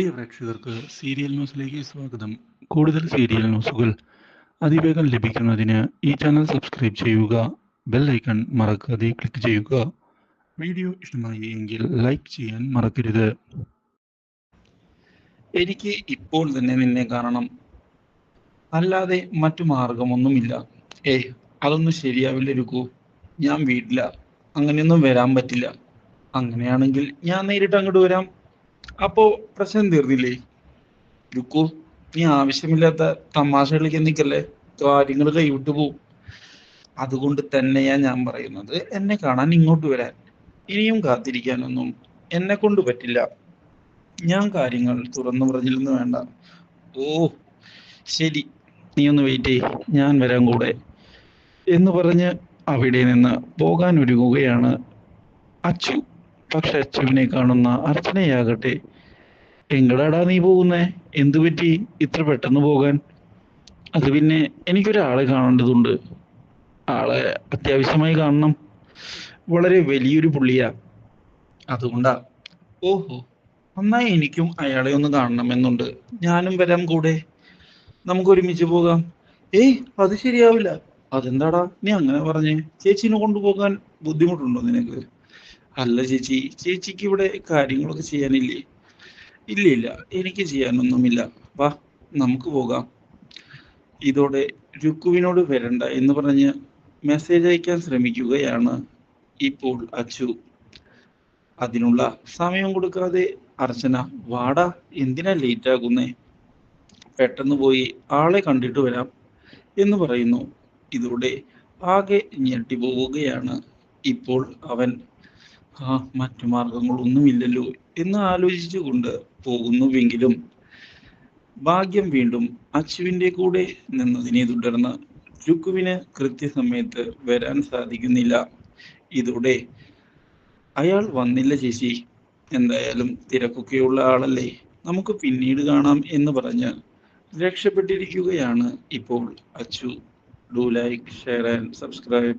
പ്രിയ പ്രേക്ഷകർക്ക് സീരിയൽ ന്യൂസിലേക്ക് സ്വാഗതം. കൂടുതൽ സീരിയൽ ന്യൂസുകൾ അതിവേഗം ലഭിക്കുന്നതിന് ഈ ചാനൽ സബ്സ്ക്രൈബ് ചെയ്യുക. ബെൽ ഐക്കൺ മറക്കാതെ ക്ലിക്ക് ചെയ്യുക. വീഡിയോ ഇഷ്ടമായി എങ്കിൽ ലൈക്ക് ചെയ്യാൻ മറക്കരുത്. എനിക്ക് ഇപ്പോൾ തന്നെ നിന്നെ കാണണം, അല്ലാതെ മറ്റു മാർഗമൊന്നുമില്ല. അതൊന്നും ശരിയാവില്ല രുക്കു. ഞാൻ വീട്ടില, അങ്ങനെയൊന്നും വരാൻ പറ്റില്ല. അങ്ങനെയാണെങ്കിൽ ഞാൻ നേരിട്ട് അങ്ങോട്ട് വരാം. അപ്പോ പ്രശ്നം തീർന്നില്ലേ? രുക്കു, നീ ആവശ്യമില്ലാത്ത തമാശ കളിക്കാൻ നിൽക്കല്ലേ, കാര്യങ്ങൾ കൈവിട്ടു പോവും. അതുകൊണ്ട് തന്നെയാ ഞാൻ പറയുന്നത്, എന്നെ കാണാൻ ഇങ്ങോട്ട് വരാൻ. ഇനിയും കാത്തിരിക്കാനൊന്നും എന്നെ കൊണ്ട് പറ്റില്ല. ഞാൻ കാര്യങ്ങൾ തുറന്നു പറഞ്ഞില്ലെന്ന് വേണ്ട. ഓ ശരി, നീ ഒന്ന് വെയിറ്റ് ചെയ്, ഞാൻ വരാൻ കൂടെ എന്ന് പറഞ്ഞ് അവിടെ നിന്ന് പോകാൻ ഒരുങ്ങുകയാണ് അച്ചു. പക്ഷെ അച്ചുവിനെ കാണുന്ന അർച്ചനയാകട്ടെ, എങ്ങടാടാ നീ പോകുന്നേ? എന്തു പറ്റി ഇത്ര പെട്ടെന്ന് പോകാൻ? അത് പിന്നെ എനിക്കൊരാളെ കാണേണ്ടതുണ്ട്. ആളെ അത്യാവശ്യമായി കാണണം. വളരെ വലിയൊരു പുള്ളിയാ, അതുകൊണ്ടാ. ഓഹോ, നന്നായി. എനിക്കും അയാളെ ഒന്ന് കാണണമെന്നുണ്ട്. ഞാനും വരാം കൂടെ. നമുക്ക് ഒരുമിച്ച് പോകാം. അത് ശരിയാവില്ല. അതെന്താടാ നീ അങ്ങനെ പറഞ്ഞേ? ചേച്ചിനെ കൊണ്ടുപോകാൻ ബുദ്ധിമുട്ടുണ്ടോ നിനക്ക്? അല്ല ചേച്ചി, ചേച്ചിക്ക് ഇവിടെ കാര്യങ്ങളൊക്കെ ചെയ്യാനില്ലേ? ഇല്ല ഇല്ല, എനിക്ക് ചെയ്യാനൊന്നുമില്ല. വാ, നമുക്ക് പോകാം. ഇതോടെ രുക്കുവിനോട് വരണ്ട എന്ന് പറഞ്ഞ് മെസ്സേജ് അയക്കാൻ ശ്രമിക്കുകയാണ് ഇപ്പോൾ അച്ചു. അതിനുള്ള സമയം കൊടുക്കാതെ അർച്ചന, വാടാ, എന്തിനാ ലേറ്റ് ആകുന്നേ? പെട്ടെന്ന് പോയി ആളെ കണ്ടിട്ട് വരാം എന്ന് പറയുന്നു. ഇതോടെ ആകെ ഞെട്ടിപ്പോവുകയാണ് ഇപ്പോൾ അവൻ. മറ്റു മാർഗങ്ങളൊന്നുമില്ലല്ലോ എന്ന് ആലോചിച്ചുകൊണ്ട് പോകുന്നുവെങ്കിലും ഭാഗ്യം വീണ്ടും അച്ചുവിന്റെ കൂടെ നിന്നതിനെ തുടർന്ന് രുക്കുവിന് കൃത്യസമയത്ത് വരാൻ സാധിക്കുന്നില്ല. ഇതോടെ അയാൾ വന്നില്ല ചേച്ചി, എന്തായാലും തിരക്കൊക്കെയുള്ള ആളല്ലേ, നമുക്ക് പിന്നീട് കാണാം എന്ന് പറഞ്ഞ് രക്ഷപ്പെട്ടിരിക്കുകയാണ് ഇപ്പോൾ Achu. Do like, share and subscribe.